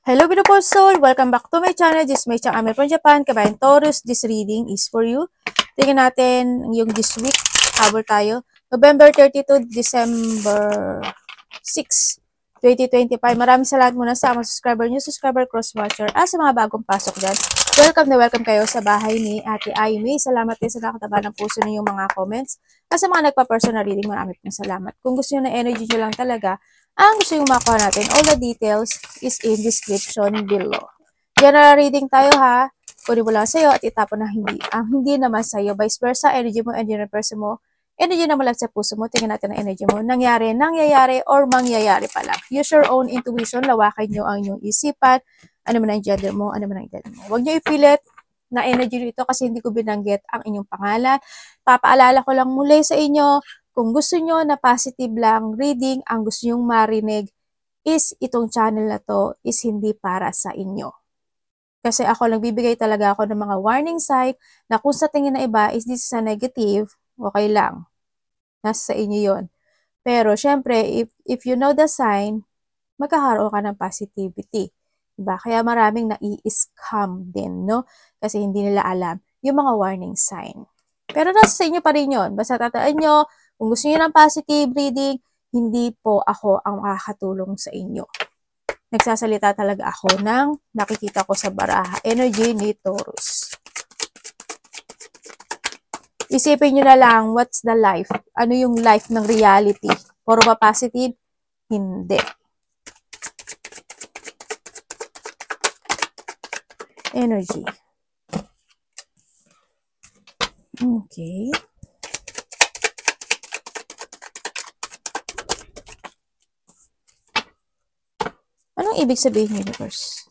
Hello beautiful soul! Welcome back to my channel. This is my channel. I'm from Japan. Kabayan Taurus, this reading is for you. Tingnan natin yung this week. Habol tayo. November 30 to December 6, 2025. Maraming salamat muna sa mga subscriber nyo, subscriber, cross-watcher, at sa mga bagong pasok dyan. Welcome na welcome kayo sa bahay ni Ate Aimee. Salamat din sa nakataba ng puso ninyong mga comments. At sa mga nagpa-personal reading, maraming salamat. Kung gusto nyo na energy nyo lang talaga, ang gusto yung makuha natin, all the details is in description below. General reading tayo ha. Kunin mo lang sa'yo at itapon na ang hindi naman sa'yo. Vice versa, energy mo, energy ng person mo, energy na malag sa puso mo. Tingnan natin ang energy mo. Nangyayari, or mangyayari pa lang. Use your own intuition. Lawakan nyo ang inyong isipan. Ano man ang gender mo, ano man ang gender mo. Huwag nyo ipilit na energy dito kasi hindi ko binanggit ang inyong pangalan. Papaalala ko lang muli sa inyo, kung gusto nyo na positive lang reading, ang gusto nyong marinig is itong channel na to is hindi para sa inyo. Kasi ako nagbibigay talaga ako ng mga warning sign na kung sa tingin na iba is this is a negative, okay lang. Nasa sa inyo yon. Pero syempre, if you know the sign, magkakaroon ka ng positivity. Diba? Kaya maraming nai-scam din, no? Kasi hindi nila alam yung mga warning sign. Pero nasa sa inyo pa rin yun. Basta tatandaan nyo, kung gusto niyo ng positive reading, hindi po ako ang makakatulong sa inyo. Nagsasalita talaga ako ng nakikita ko sa baraha. Energy ni Taurus. Isipin nyo na lang, what's the life? Ano yung life ng reality? Puro ba positive? Hindi. Energy. Okay. Anong ibig sabihin, universe?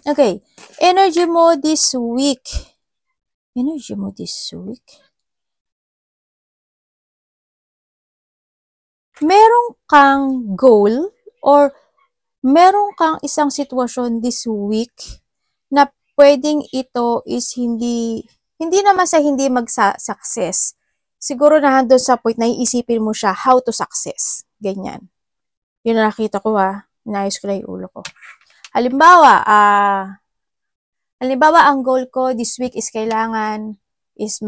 Okay. Energy mo this week. Energy mo this week? Meron kang goal or meron kang isang sitwasyon this week na pwedeng ito is hindi naman sa hindi magsa-success. Siguro na doon sa point na iisipin mo siya how to success. Ganyan. Yun na nakita ko ha. Inayos ko na yung ulo ko. Halimbawa, ang goal ko this week is kailangan is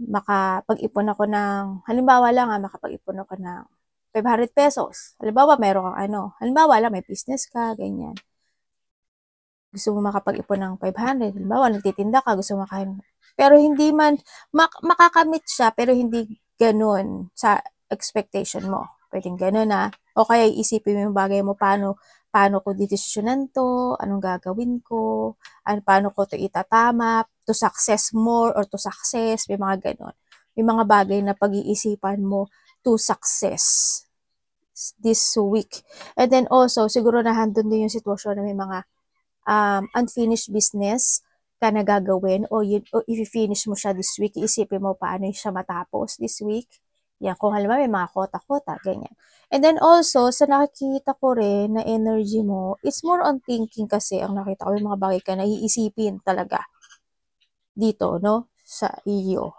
makapag-ipon ako ng, halimbawa lang makapag-ipon ako ng 500 pesos. Halimbawa, meron kang halimbawa lang, may business ka, ganyan. Gusto mo makapag-ipon ng 500. Halimbawa, nagtitinda ka, gusto mo makain. Pero hindi man, makakamit siya, pero hindi ganun sa expectation mo. Pwedeng ganun o kaya isipin mo yung bagay mo, paano ko didesisyonan to, anong gagawin ko, paano ko to itatama, to success more or to success, may mga ganun. May mga bagay na pag-iisipan mo to success this week. And then also, siguro nahandun din yung sitwasyon na may mga unfinished business ka na gagawin o i-finish mo siya this week, iisipin mo paano siya matapos this week. Yan, kung halimbawa may mga kota-kota, ganyan. And then also, sa nakikita ko rin na energy mo, it's more on thinking kasi ang nakita ko yung mga bagay ka na iisipin talaga dito, no? Sa iyo.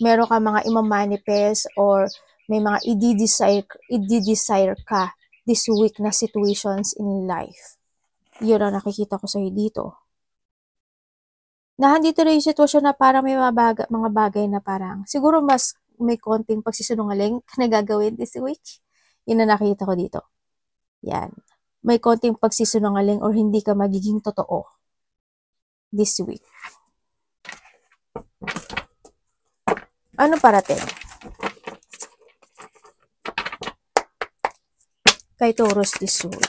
Meron ka mga imamanifest or may mga i-desire ka this week na situations in life. Yun ang nakikita ko sa'yo dito. Nahandito na yung sitwasyon na parang may mga bagay na parang siguro mas may konting pagsisinungaling na gagawin this week. Yun ang nakikita ko dito. Yan. May konting pagsisinungaling or hindi ka magiging totoo this week. Ano parating? Kay Taurus this week.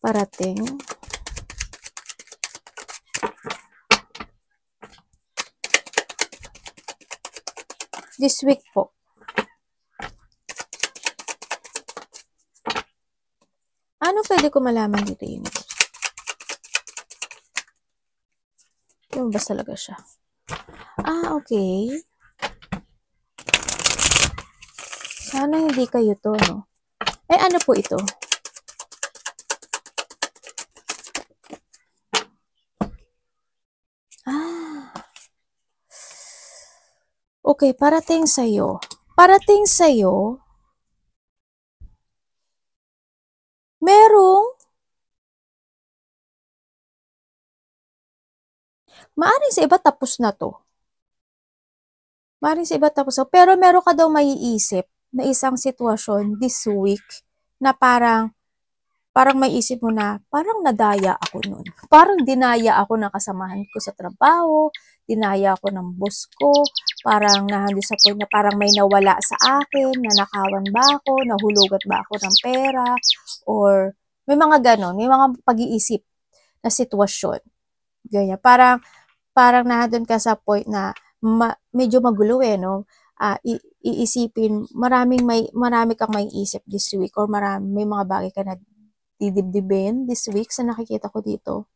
Parating. This week po. Ano pwede ko malaman dito yun? Lumabas talaga siya. Okay. Sana hindi kayo to, no? Ano po ito? Okay, parating sa'yo. Parating sa'yo, merong, maaring sa iba tapos na to. Maaring sa iba tapos na. Pero meron ka daw maiisip na isang sitwasyon this week na parang may isip mo na, parang nadaya ako nun. Parang dinaya ako ng kasamahan ko sa trabaho, dinaya ako ng boss ko, parang nahando sa point na parang may nawala sa akin, nanakawan ba ako, nahulugat ba ako ng pera, or may mga ganon, may mga pag-iisip na sitwasyon. Ganyan. Parang nandun ka sa point na medyo magulo no? Iisipin, marami kang may isip this week, or may mga bagay ka na didibdibin this week sa nakikita ko dito.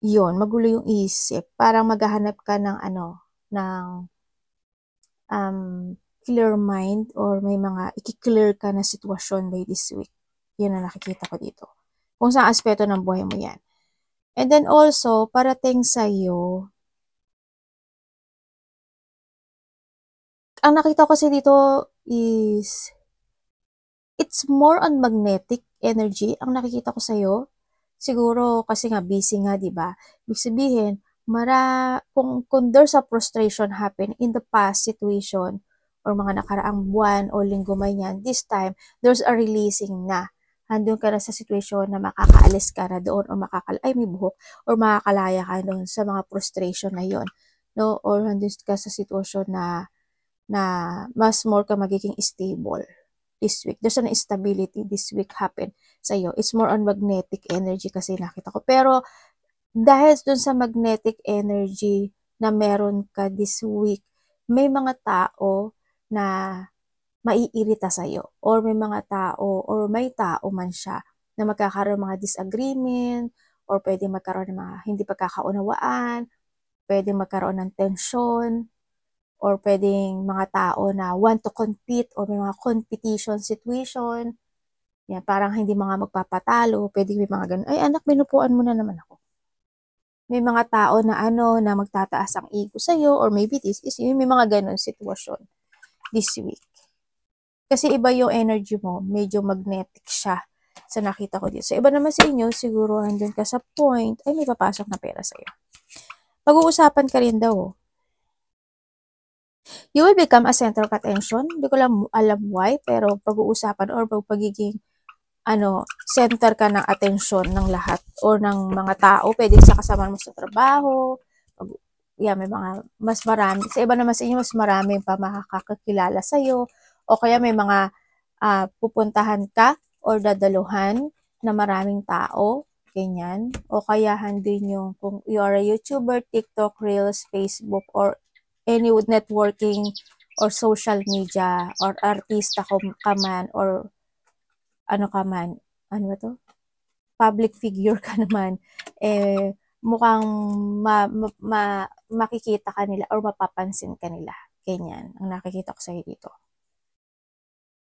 Yun, magulo yung isip. Parang maghahanap ka ng clear mind, or may mga i-clear ka na sitwasyon by this week. Yun ang nakikita ko dito. Kung saan aspeto ng buhay mo yan. And then also, parating sa'yo, ang nakita ko kasi dito is, it's more on magnetic energy ang nakikita ko sa'yo. Siguro kasi nga busy nga, 'di ba? Ibig sabihin, kung there's a frustration happen in the past situation or mga nakaraang buwan o linggo man yan, this time there's a releasing na. Handun ka na sa situation na makakaalis ka na doon, or may buhok, or makakalaya ka doon sa mga frustration na yon, no? Or handun ka sa situation na mas more ka magiging stable this week. There's an instability this week happen sa'yo. It's more on magnetic energy kasi nakita ko. Pero dahil dun sa magnetic energy na meron ka this week, may mga tao na maiirita sa'yo. Or may mga tao, or may tao man siya na magkakaroon ng mga disagreement, or pwede magkaroon ng mga hindi pagkakaunawaan, pwede magkaroon ng tension, or pwedeng mga tao na want to compete, or may mga competition situation. Yan, parang hindi mga magpapatalo, pwedeng may mga ganun. Ay anak, binupuan mo na naman ako. May mga tao na na magtataas ang ego sa'yo, or maybe this is may mga ganun sitwasyon this week. Kasi iba yung energy mo, medyo magnetic siya sa nakita ko dito. So iba naman sa inyo, siguro nandun ka sa point, ay may papasok na pera sa'yo. Pag-uusapan ka rin daw. You will become a center of attention. Hindi ko alam why, pero pag-uusapan or pagiging center ka ng atensyon ng lahat or ng mga tao. Pwede sa kasama mo sa trabaho. May mga mas marami. Sa iba naman sa inyo, mas marami pa makakakilala sa'yo. O kaya may mga pupuntahan ka or dadaluhan na maraming tao. Ganyan. O kaya din yung kung you are a YouTuber, TikTok, Reels, Facebook, or any networking or social media, or artista ka man, or public figure ka naman, mukhang makikita ka nila or mapapansin ka nila. Ganyan ang nakikita ko sa'yo dito.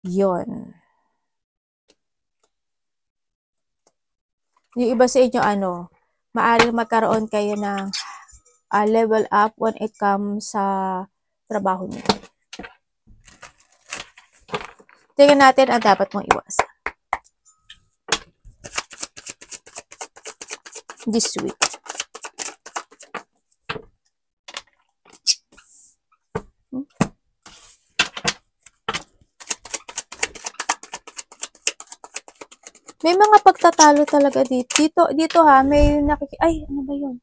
Yun. Yung iba sa inyo, maaaring magkaroon kayo ng level up when it comes sa trabaho niyo. Tingnan natin ang dapat mong iwasan this week. May mga pagtatalo talaga dito. Dito ha, may ay, ano ba yun?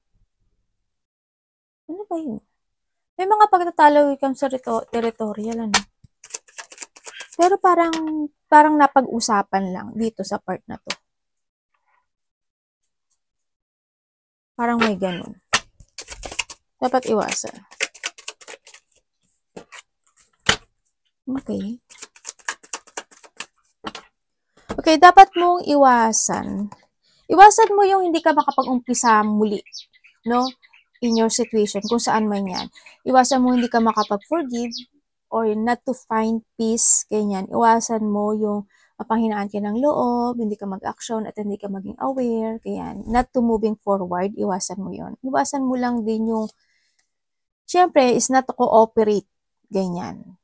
Ano ba yun? May mga pagtatalo ikang sa territorial, Pero parang napag-usapan lang dito sa part na to. Parang may ganun. Dapat iwasan. Okay. Okay, dapat mong iwasan. Iwasan mo yung hindi ka makapag-umpisa muli, no? In your situation, kung saan man yan. Iwasan mo hindi ka makapag-forgive, or not to find peace, ganyan. Iwasan mo yung mapanghinaan ka ng loob, hindi ka mag-action at hindi ka maging aware, ganyan. Not to moving forward, iwasan mo yon. Iwasan mo lang din yung syempre, is not to cooperate, ganyan.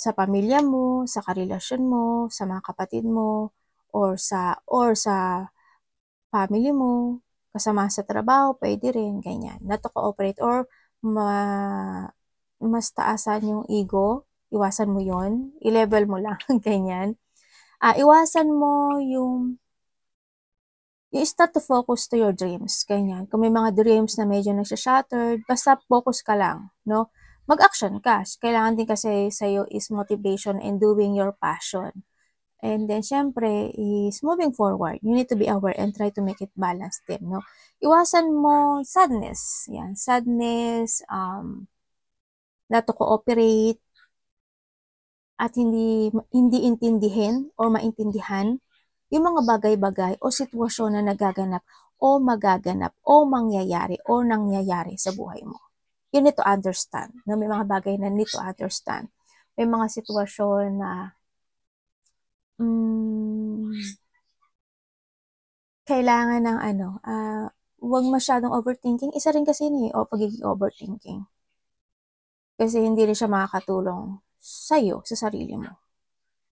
Sa pamilya mo, sa karelasyon mo, sa mga kapatid mo, or sa family mo, kasama sa trabaho, pwede rin, ganyan. Not to cooperate or mas taasan yung ego, iwasan mo yon, i-level mo lang, ganyan. Iwasan mo yung start to focus to your dreams, ganyan. Kung may mga dreams na medyo nagsha-shattered, basta focus ka lang, no? Mag-action ka. Kailangan din kasi sa'yo is motivation and doing your passion. And then, syempre, is moving forward. You need to be aware and try to make it balanced din, no? Iwasan mo sadness. Yan, sadness, not to cooperate, at hindi intindihin or maintindihan yung mga bagay-bagay o sitwasyon na nagaganap o magaganap o mangyayari o nangyayari sa buhay mo. You need to understand. No? May mga bagay na need to understand. May mga sitwasyon na kailangan ng huwag masyadong overthinking. Isa rin kasi yun pagiging overthinking. Kasi hindi rin siya makakatulong sa'yo, sa sarili mo.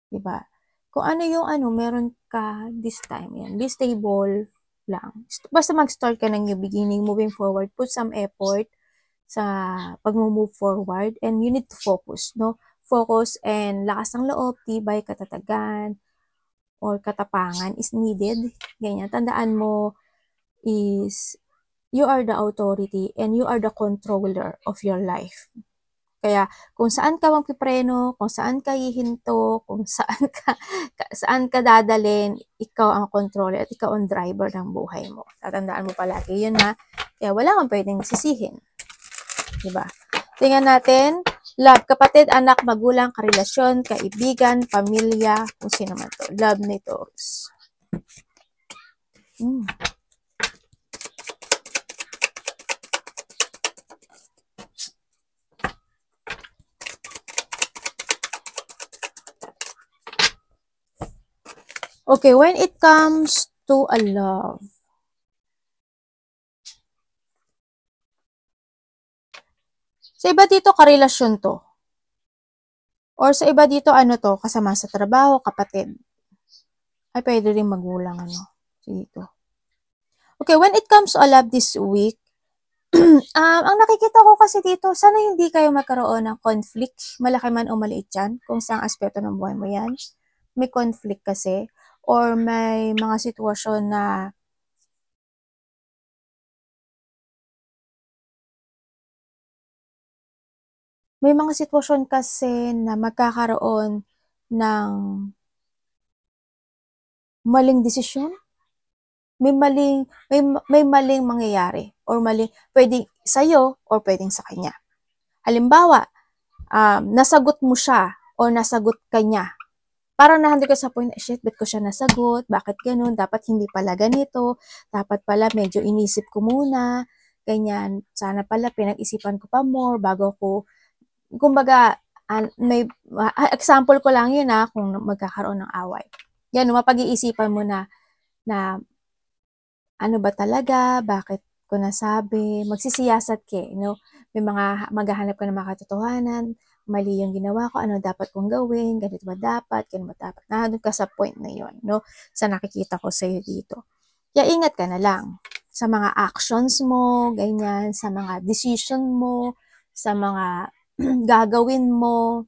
Diba? Kung ano yung meron ka this time, yan. Be stable lang. Basta mag-start ka ng new beginning, moving forward, put some effort sa pag-move forward, and you need to focus, no? Focus and lakas ng loob, tibay, katatagan, or katapangan is needed. Ganyan. Tandaan mo is you are the authority and you are the controller of your life. Kaya kung saan ka magpipreno, kung saan ka hihinto, kung saan ka dadalhin, ikaw ang controller at ikaw ang driver ng buhay mo. Tatandaan mo palagi yun na. Kaya wala kang pwedeng sisihin. Diba? Tingnan natin, love, kapatid, anak, magulang, karelasyon, kaibigan, pamilya, kung sino man to. Love ni Taurus. Okay, when it comes to a love, sa iba dito, karelasyon to. Or sa iba dito, to, kasama sa trabaho, kapatid. Ay, pwede rin magulang, dito. Okay, when it comes to a love this week, ang nakikita ko kasi dito, sana hindi kayo magkaroon ng conflict, malaki man o maliit yan, kung saang aspeto ng buhay mo yan. May conflict kasi, or may mga sitwasyon na magkakaroon ng maling desisyon. May maling mangyayari, or pwedeng sa'yo, or pwedeng sa kanya. Halimbawa, nasagot mo siya, or nasagot ka niya. Parang nahanda ka sa point, shit, ba't ko siya nasagot? Bakit ganun? Dapat hindi pala ganito. Dapat pala medyo inisip ko muna. Ganyan. Sana pala pinag-isipan ko pa more bago ko, kumbaga, may example ko lang yun kung magkakaroon ng away. Yan, mapag-iisipan mo na ano ba talaga, bakit ko nasabi, magsisiyasat ka, may mga maghahanap ka ng mga katotohanan, mali yung ginawa ko, ano dapat kong gawin, ganito ba dapat, ganito ba dapat. Nandun ka sa point na yun, sa nakikita ko sa'yo dito. Kaya ingat ka na lang sa mga actions mo, ganyan, sa mga decision mo, sa mga gagawin mo,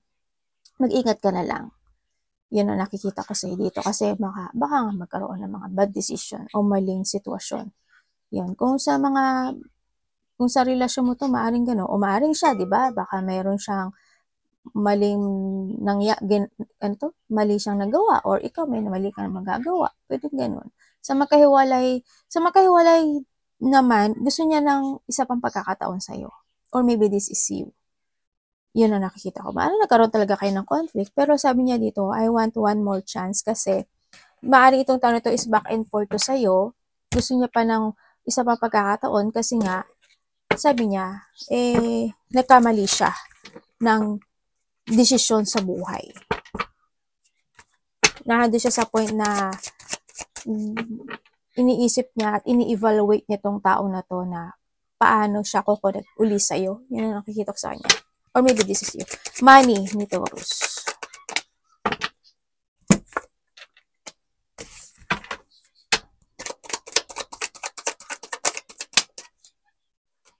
mag-ingat ka na lang. Yun ang nakikita ko sa'yo dito kasi baka magkaroon ng mga bad decision o maling sitwasyon. Yun. Kung sa relasyon mo to, maaring gano'n, o maaring siya, di ba? Baka mayroon siyang mali siyang nagawa, or ikaw may mali kang magagawa. Pwede gano'n. Sa magkahiwalay naman, gusto niya ng isa pang pagkakataon sa'yo. Or maybe this is you. Yun ang nakikita ko. Maaari nagkaroon talaga kayo ng conflict, pero sabi niya dito, I want one more chance kasi maaari itong taon na to is back and forth to sa'yo. Gusto niya pa ng isa pang pagkakataon kasi nga, sabi niya, nagkamali siya ng desisyon sa buhay. Nahando siya sa point na iniisip niya at ini-evaluate niya tong taong na to na paano siya kukonect uli sa'yo. Yun ang nakikita ko sa kanya. Or maybe this is you. Money ni Taurus.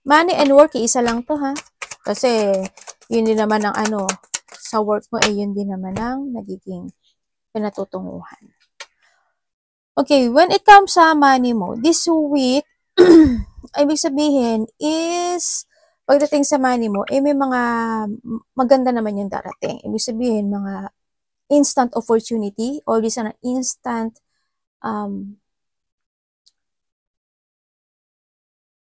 Money and work, isa lang to ha. Kasi, yun din naman ang ano, sa work mo, yun din naman ang nagiging pinatutunguhan. Okay, when it comes sa money mo, this week, ibig sabihin is, pagdating sa money mo, may mga maganda naman yung darating. Ibig sabihin, mga instant opportunity or this an instant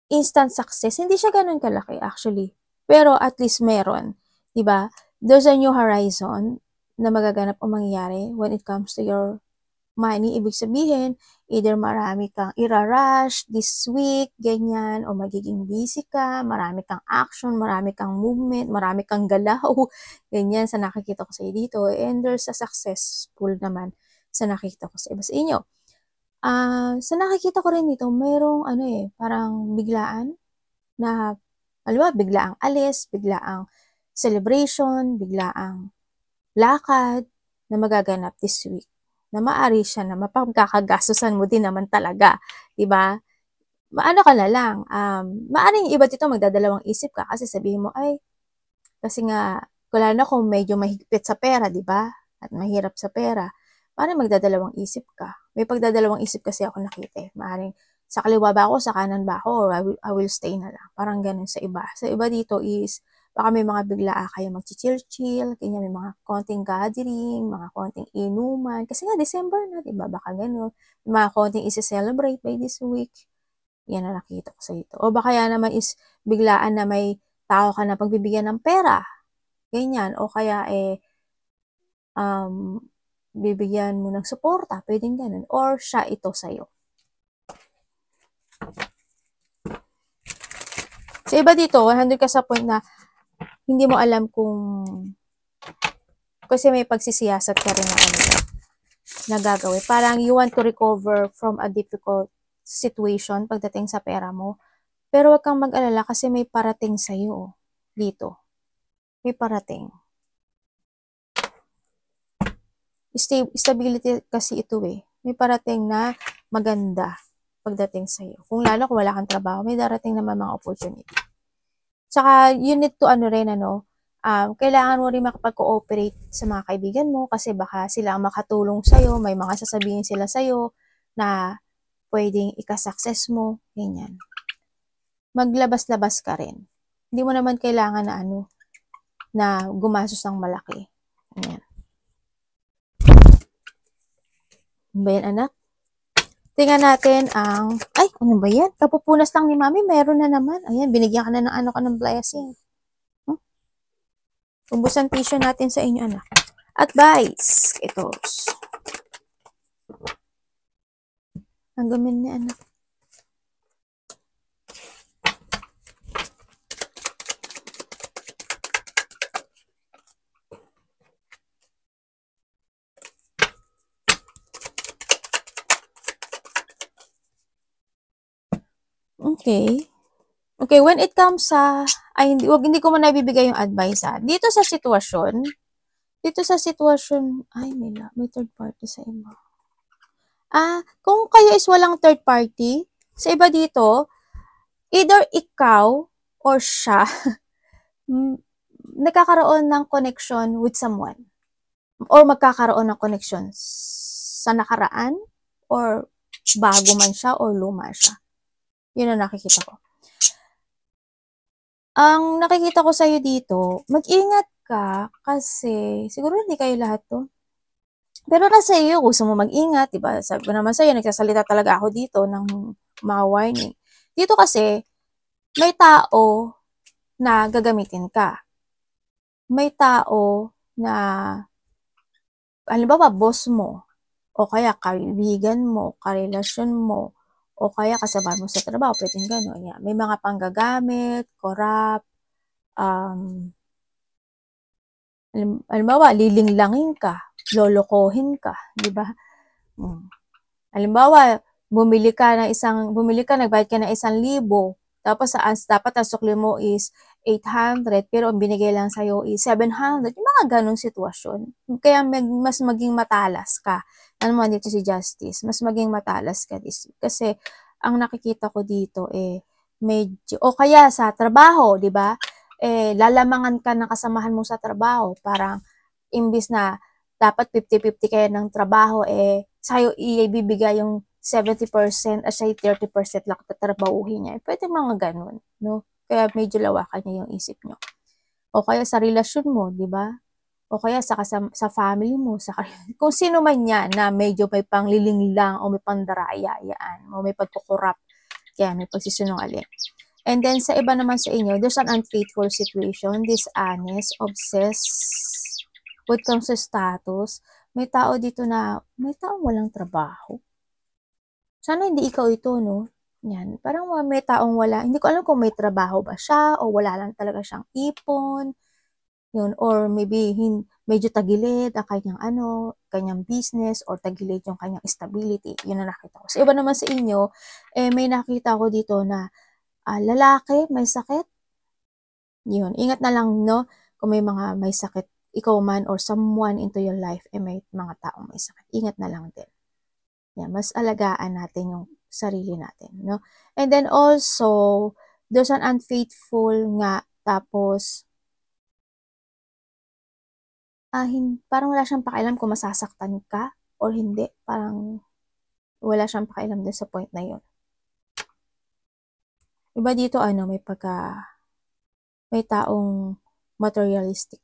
instant success. Hindi siya ganun kalaki actually. Pero at least meron. Diba? There's a new horizon na magaganap o mangyayari when it comes to your money. Ibig sabihin, either marami kang irarush this week, ganyan, o magiging busy ka, marami kang action, marami kang movement, marami kang galaw, ganyan sa nakikita ko sa dito. And there's a successful naman sa nakikita ko sa iba sa inyo. Sa nakikita ko rin dito, mayroong parang biglaan na, alam biglaang alis, biglaang celebration, biglaang lakad na magaganap this week. Na maari siya na mapagkakagastusan mo din naman talaga, 'di ba? Maano ka na lang, maaring iba dito magdadalawang isip ka kasi sabihin mo ay kasi nga wala na kung medyo mahigpit sa pera, 'di ba? At mahirap sa pera. Maaaring magdadalawang isip ka. May pagdadalawang isip kasi ako nakita. Maaaring sa kaliwa ba ako, sa kanan ba ako, or I will stay na lang. Parang ganun sa iba. Sa iba dito is, baka may mga bigla kayo mag-chill-chill, kanya may mga konting gathering, mga konting inuman. Kasi nga, December na, diba? Baka ganun. May mga konting isi-celebrate by this week. Yan na nakita ko sa ito. O baka yan naman is biglaan na may tao ka na pagbibigyan ng pera. Ganyan. O kaya bibigyan mo ng suporta, pwedeng ganun. Or siya ito sa'yo. Sa iba dito, 100 ka sa point na hindi mo alam kung kasi may pagsisiyasat ka rin na gagawin. Parang you want to recover from a difficult situation pagdating sa pera mo. Pero wag kang mag-alala kasi may parating sa'yo dito. May parating. Stability kasi ito May parating na maganda pagdating sa'yo. Kung lalo kung wala kang trabaho, may darating naman mga opportunity. Tsaka, you need to kailangan mo rin makapag-cooperate sa mga kaibigan mo kasi baka sila ang makatulong sa'yo, may mga sasabihin sila sa'yo na pwedeng ikasuccess mo, ganyan. Maglabas-labas ka rin. Hindi mo naman kailangan na gumastos ng malaki. Ganyan. Ba yan, anak? Tingnan natin ang, ano ba yan? Kapupunas lang ni mami, meron na naman. Ayan, binigyan ka na ng ng blessing. Umbusan tissue natin sa inyo, anak. Advice. Ito. Ang gamin ni anak. Okay. Okay, when it comes sa, hindi ko muna ibibigay yung advice Dito sa sitwasyon, may third party sa iba. Kung kayo is walang third party, sa iba dito, either ikaw or siya, nagkakaroon ng connection with someone. Or magkakaroon ng connection sa nakaraan, or bago man siya, or luma siya. Yun ang nakikita ko. Ang nakikita ko sa'yo dito, mag-ingat ka kasi siguro hindi kayo lahat to. Pero nasa iyo, gusto mo mag-ingat, diba? Sabi ko naman sa'yo, nagsasalita talaga ako dito ng mga warning. Dito kasi, may tao na gagamitin ka. May tao na, halimbawa, boss mo, o kaya kaibigan mo, karelasyon mo, o kaya kasama mo sa trabaho, pwedeng gano'n. Yeah. May mga panggagamit, corrupt, halimbawa, lilinglangin ka, lolokohin ka, di ba? Halimbawa, bumili ka, nagbayad ka ng 1,000, Tapos dapat ang sukli mo is 800 pero ang binigay lang sa'yo is 700. Yung mga ganong sitwasyon. Kaya mas maging matalas ka. Ano mo dito si Justice, mas maging matalas ka this week. Kasi ang nakikita ko dito medyo, o kaya sa trabaho, di ba? Lalamangan ka ng kasamahan mo sa trabaho. Parang, imbis na dapat 50-50 kayo ng trabaho, sa'yo ibibigay yung 70% at sa'yo 30% lang tatrabahuhin niya. Pwede mga ganun, no? Kaya medyo lawakan niya yung isip nyo. O kaya sa relasyon mo, di ba? O kaya sa family mo, kung sino man yan na medyo may pangliling lang o may pandaraya, yan, o may pagkukurap, yan, may pagsisinungaling. And then, sa iba naman sa inyo, there's an unfaithful situation, dishonest, obsessed, when it comes to status. May tao dito na, may taong walang trabaho. Sana hindi ikaw ito, no? Yan, parang may taong wala, hindi ko alam kung may trabaho ba siya, o wala lang talaga siyang ipon, yun, or maybe medyo tagilid ang kanyang business, or tagilid yung kanyang stability. Yun na nakita ko. So, iba naman sa inyo, may nakita ko dito na lalaki, may sakit. Yun, ingat na lang, no? Kung may mga may sakit, ikaw man or someone into your life, may mga taong may sakit. Ingat na lang din. Yan, mas alagaan natin yung sarili natin, no? And then also, there's an unfaithful nga, tapos, parang wala siyang pakialam kung masasaktan ka or hindi. Parang wala siyang pakialam din sa point na yun. Iba dito, may taong materialistic.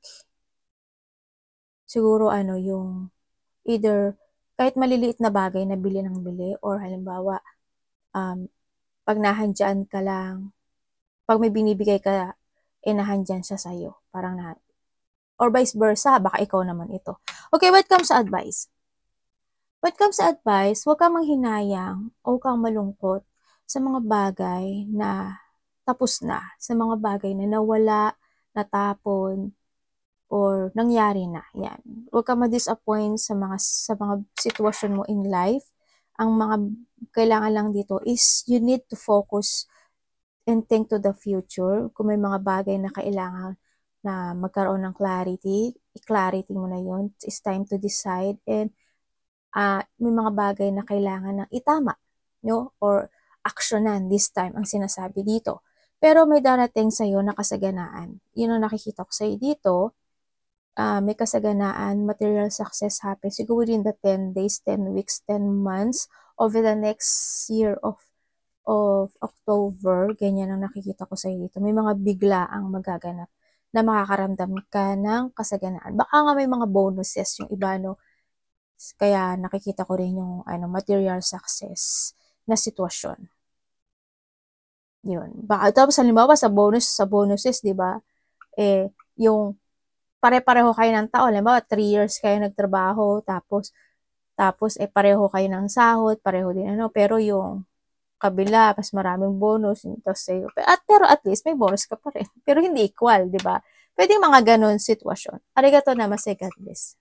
Siguro, yung either, kahit maliliit na bagay na bili ng bili, or halimbawa, pag nahandyan ka lang, pag may binibigay ka, nahandyan siya sa'yo. Parang or vice versa, baka ikaw naman ito. Okay, what comes sa advice? What comes sa advice, huwag kang manghinayang o huwag kang malungkot sa mga bagay na tapos na, sa mga bagay na nawala, natapon, or nangyari na. Yan. Huwag kang ma-disappoint sa mga sitwasyon mo in life. Ang mga kailangan lang dito is you need to focus and think to the future. Kung may mga bagay na kailangan na magkaroon ng clarity, i-clarity mo na yun. It's time to decide, and may mga bagay na kailangan ng itama, no? Or aksyonan this time ang sinasabi dito. Pero may darating sa'yo na kasaganaan. Yun ang nakikita ko sa'yo dito. May kasaganaan, material success happens siguro within the 10 days, 10 weeks, 10 months, over the next year of October. Ganyan ang nakikita ko sa'yo dito. May mga bigla ang magaganap na makakaramdam ka ng kasaganaan. Baka nga may mga bonuses yung iba, no? Kaya nakikita ko rin yung material success na sitwasyon. Yun. Baka tapos halimbawa sa bonuses, 'di ba? Yung pare-pareho kayo ng taon, halimbawa 3 years kayo nagtrabaho, tapos pareho kayo ng sahod, pareho din pero yung kabila mas maraming bonus tapos sa'yo. Pero at least may bonus ka pa rin. Pero hindi equal, 'di ba? Pwede mga ganun sitwasyon. Arigato namaste, God bless.